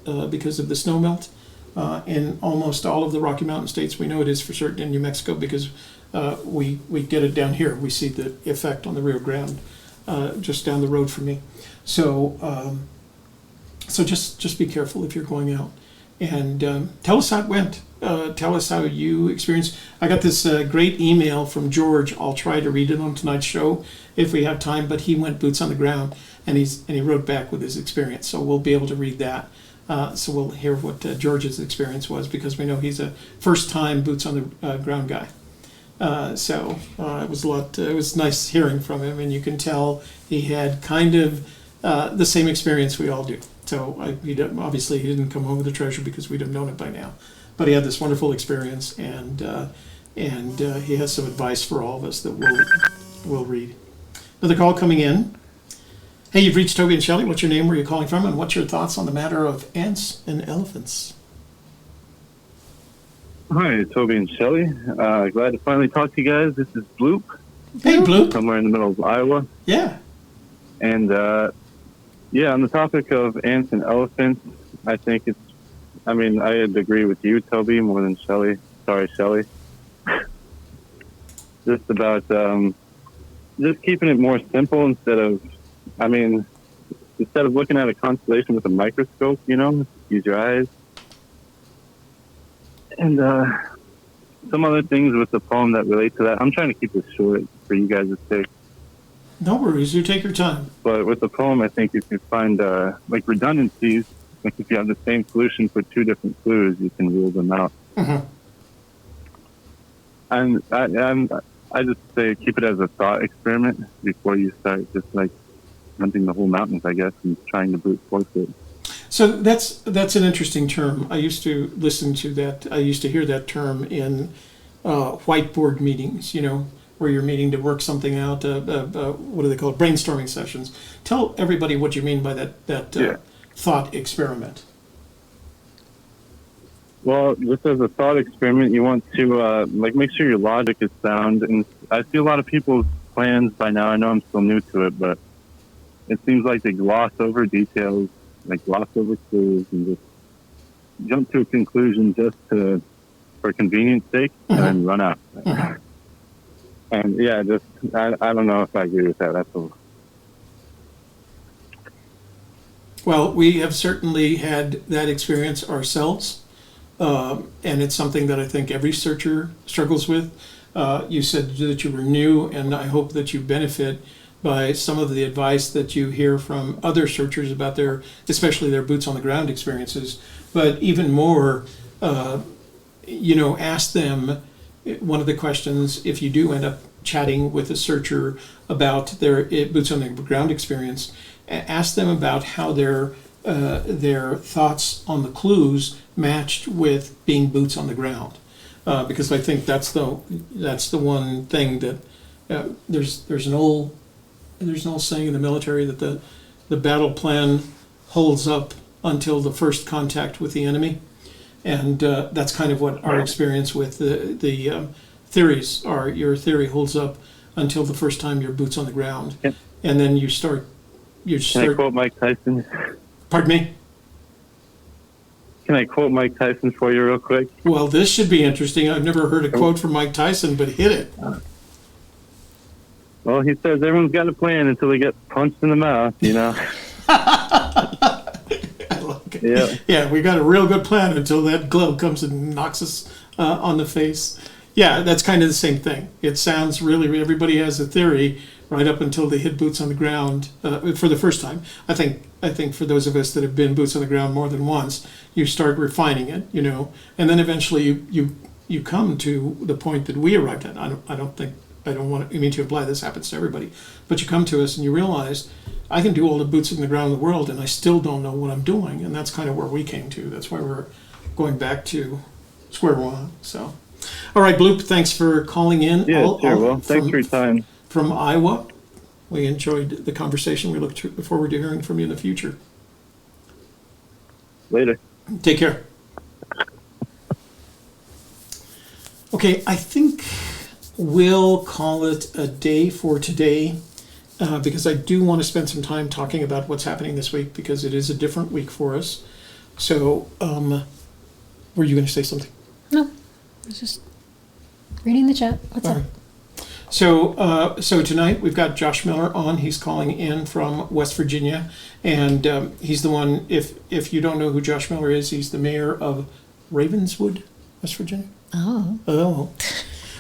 because of the snow melt. In almost all of the Rocky Mountain states, we know it is for certain in New Mexico because we get it down here. We see the effect on the Rio Grande just down the road from me. So just be careful if you're going out, and tell us how it went. Tell us how you experienced. I got this great email from George. I'll try to read it on tonight's show if we have time. But he went boots on the ground, and he wrote back with his experience. So we'll be able to read that. So we'll hear what George's experience was because we know he's a first-time boots on the ground guy. So it was it was nice hearing from him, and you can tell he had kind of the same experience we all do. So obviously he didn't come home with a treasure because we'd have known it by now, but he had this wonderful experience, and he has some advice for all of us that we'll read. Another call coming in. Hey, you've reached Toby and Shelley. What's your name? Where are you calling from? And what's your thoughts on the matter of ants and elephants? Hi, Toby and Shelley. Glad to finally talk to you guys. This is Bloop, Hey, Blue. somewhere in the middle of Iowa. Yeah. And yeah, on the topic of ants and elephants, I think I'd agree with you, Toby, more than Shelley. Sorry, Shelley. Just about just keeping it more simple instead of looking at a constellation with a microscope, use your eyes. And some other things with the poem that relate to that. I'm trying to keep this short for you guys' sake. No worries. You take your time. But with the poem, I think if you find redundancies, like if you have the same solution for two different clues, you can rule them out. Mm-hmm. And I just say keep it as a thought experiment before you start just like hunting the whole mountains, I guess, and trying to brute force it. So that's an interesting term. I used to listen to that. I used to hear that term in whiteboard meetings, where you're meeting to work something out. What do they call it? Brainstorming sessions. Tell everybody what you mean by that thought experiment. Well, just as a thought experiment, you want to make sure your logic is sound. And I see a lot of people's plans by now. I know I'm still new to it, but it seems like they gloss over details, like gloss over clues, and just jump to a conclusion just for convenience sake, and then run out. And yeah, I don't know if I agree with that. That's all. Well, we have certainly had that experience ourselves, and it's something that I think every searcher struggles with. You said that you were new, and I hope that you benefit by some of the advice that you hear from other searchers about especially their boots on the ground experiences. But even more, ask them one of the questions, if you do end up chatting with a searcher about their boots on the ground experience, ask them about how their thoughts on the clues matched with being boots on the ground, because I think that's the one thing that there's an old saying in the military that the battle plan holds up until the first contact with the enemy, and that's kind of what our experience with the theories are. Your theory holds up until the first time your boots on the ground, and then you start. Can I quote Mike Tyson? Pardon me? Can I quote Mike Tyson for you real quick? Well, this should be interesting. I've never heard a quote from Mike Tyson, but hit it. Well, he says everyone's got a plan until they get punched in the mouth, I like it. Yeah, we got a real good plan until that glove comes and knocks us on the face. Yeah, that's kind of the same thing. It sounds really, everybody has a theory right up until they hit boots on the ground for the first time. I think for those of us that have been boots on the ground more than once, you start refining it, and then eventually you come to the point that we arrived at. I don't mean to imply this happens to everybody, but you come to us and you realize I can do all the boots on the ground in the world and I still don't know what I'm doing, and that's kind of where we came to. That's why we're going back to square one. So, all right, Bloop, thanks for calling in. Yeah, sure. Well, thanks for your time. From Iowa. We enjoyed the conversation. We look forward to hearing from you in the future. Later. Take care. Okay, I think we'll call it a day for today, because I do want to spend some time talking about what's happening this week, because it is a different week for us. So, were you going to say something? No, I was just reading the chat. What's up? Right. So tonight we've got Josh Miller on. He's calling in from West Virginia, and he's the one. If you don't know who Josh Miller is, he's the mayor of Ravenswood, West Virginia. Oh.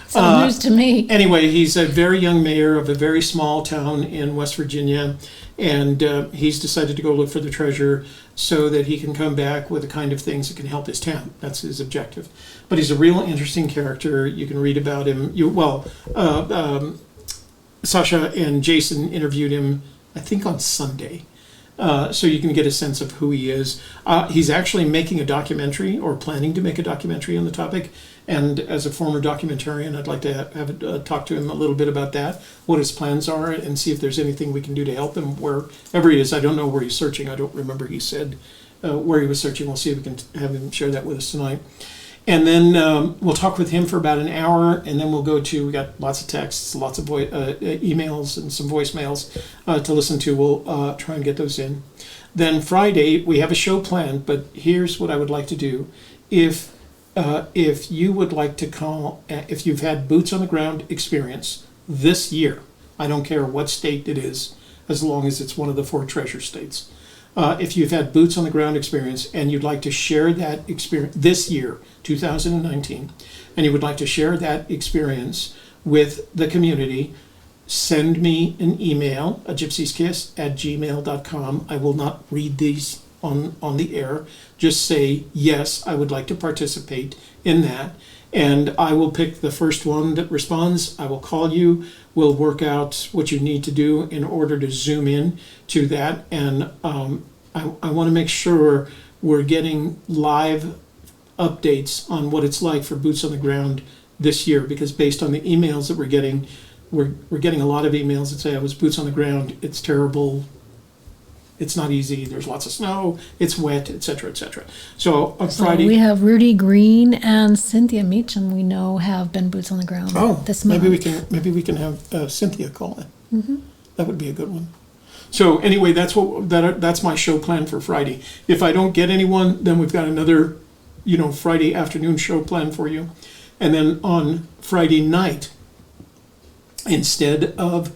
So news to me. Anyway, he's a very young mayor of a very small town in West Virginia, and he's decided to go look for the treasure so that he can come back with the kind of things that can help his town. That's his objective. But he's a real interesting character. You can read about him. Sasha and Jason interviewed him, I think, on Sunday. So you can get a sense of who he is. He's actually making a documentary, or planning to make a documentary on the topic. And as a former documentarian, I'd like to have talk to him a little bit about that, what his plans are, and see if there's anything we can do to help him wherever he is. I don't know where he's searching. I don't remember he said where he was searching. We'll see if we can have him share that with us tonight. And then we'll talk with him for about an hour, and then we got lots of texts, lots of emails, and some voicemails to listen to. We'll try and get those in. Then Friday, we have a show planned, but here's what I would like to do. If you would like to call, if you've had boots on the ground experience this year, I don't care what state it is, as long as it's one of the 4 treasure states. If you've had boots on the ground experience and you'd like to share that experience this year, 2019, and you would like to share that experience with the community, send me an email, a gypsyskiss@gmail.com. I will not read these on the air. Just say, yes, I would like to participate in that. And I will pick the first one that responds. I will call you. We'll work out what you need to do in order to zoom in to that. And I want to make sure we're getting live updates on what it's like for boots on the ground this year, because based on the emails that we're getting a lot of emails that say, I was boots on the ground, it's terrible, it's not easy, there's lots of snow, it's wet, etc., etc. So on Friday, we have Rudy Green and Cynthia Meacham. We know have been boots on the ground this month. Maybe we can have Cynthia call in. Mm-hmm. That would be a good one. So anyway, that's my show plan for Friday. If I don't get anyone, then we've got another, Friday afternoon show plan for you, and then on Friday night, instead of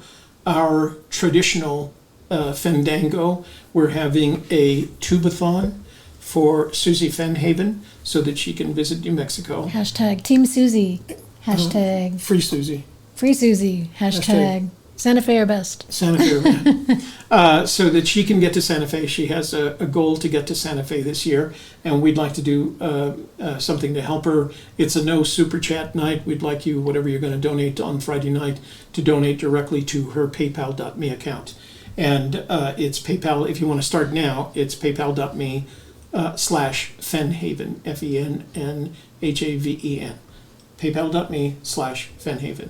our traditional Fandango, we're having a tubathon for Susie Fennhaven so that she can visit New Mexico. Hashtag Team Susie. Hashtag Free Susie. Free Susie. Hashtag Santa Fe are best. Santa Fe. So that she can get to Santa Fe. She has a goal to get to Santa Fe this year, and we'd like to do something to help her. It's a no super chat night. We'd like you, whatever you're going to donate on Friday night, to donate directly to her paypal.me account. And it's PayPal, if you want to start now, it's paypal.me /Fennhaven, FENNHAVEN. PayPal.me /Fennhaven.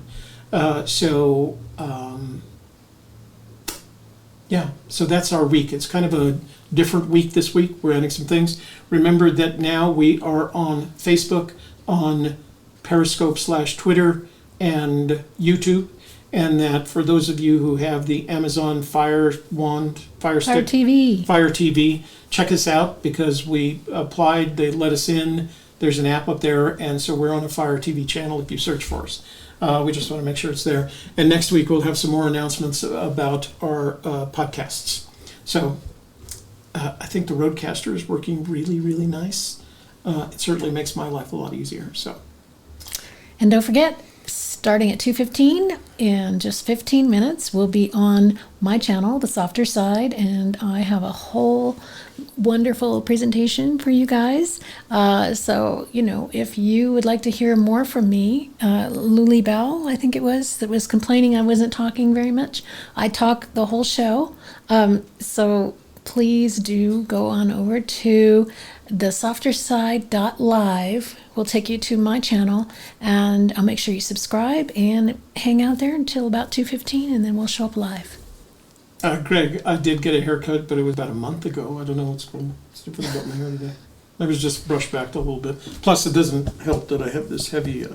So that's our week. It's kind of a different week this week. We're adding some things. Remember that now we are on Facebook, on Periscope /Twitter, and YouTube. And that for those of you who have the Amazon Fire TV, check us out, because we applied, they let us in. There's an app up there, and so we're on a Fire TV channel if you search for us. We just want to make sure it's there. And next week we'll have some more announcements about our podcasts. So I think the Roadcaster is working really, really nice. It certainly makes my life a lot easier. So. And don't forget, starting at 2:15 in just 15 minutes, we'll be on my channel, The Softer Side, and I have a whole wonderful presentation for you guys. So, if you would like to hear more from me, Luli Bell, I think it was, that was complaining I wasn't talking very much. I talk the whole show. So please do go on over to thesofterside.live. We'll take you to my channel, and I'll make sure you subscribe and hang out there until about 2:15, and then we'll show up live. Greg, I did get a haircut, but it was about a month ago. I don't know what's different about my hair today. Maybe it's just brushed back a little bit. Plus, it doesn't help that I have this heavy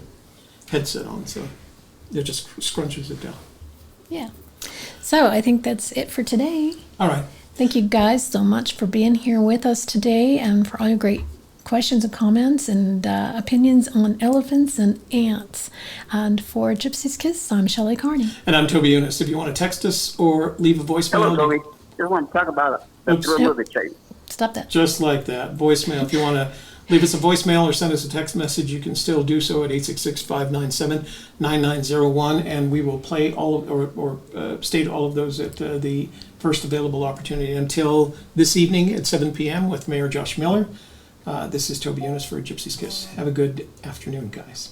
headset on, so it just scrunches it down. Yeah. So I think that's it for today. All right. Thank you guys so much for being here with us today, and for all your great questions and comments and opinions on elephants and ants. And for Gypsy's Kiss, I'm Shelley Carney. And I'm Toby Younis. If you want to text us or leave a voicemail. Hello, Toby. Just want to talk about a movie chase. Stop that. Just like that. Voicemail. If you want to leave us a voicemail or send us a text message, you can still do so at 866-597-9901, and we will play all of, or state all of those at the first available opportunity. Until this evening at 7 p.m. with Mayor Josh Miller, this is Toby Younis for Gypsy's Kiss. Have a good afternoon, guys.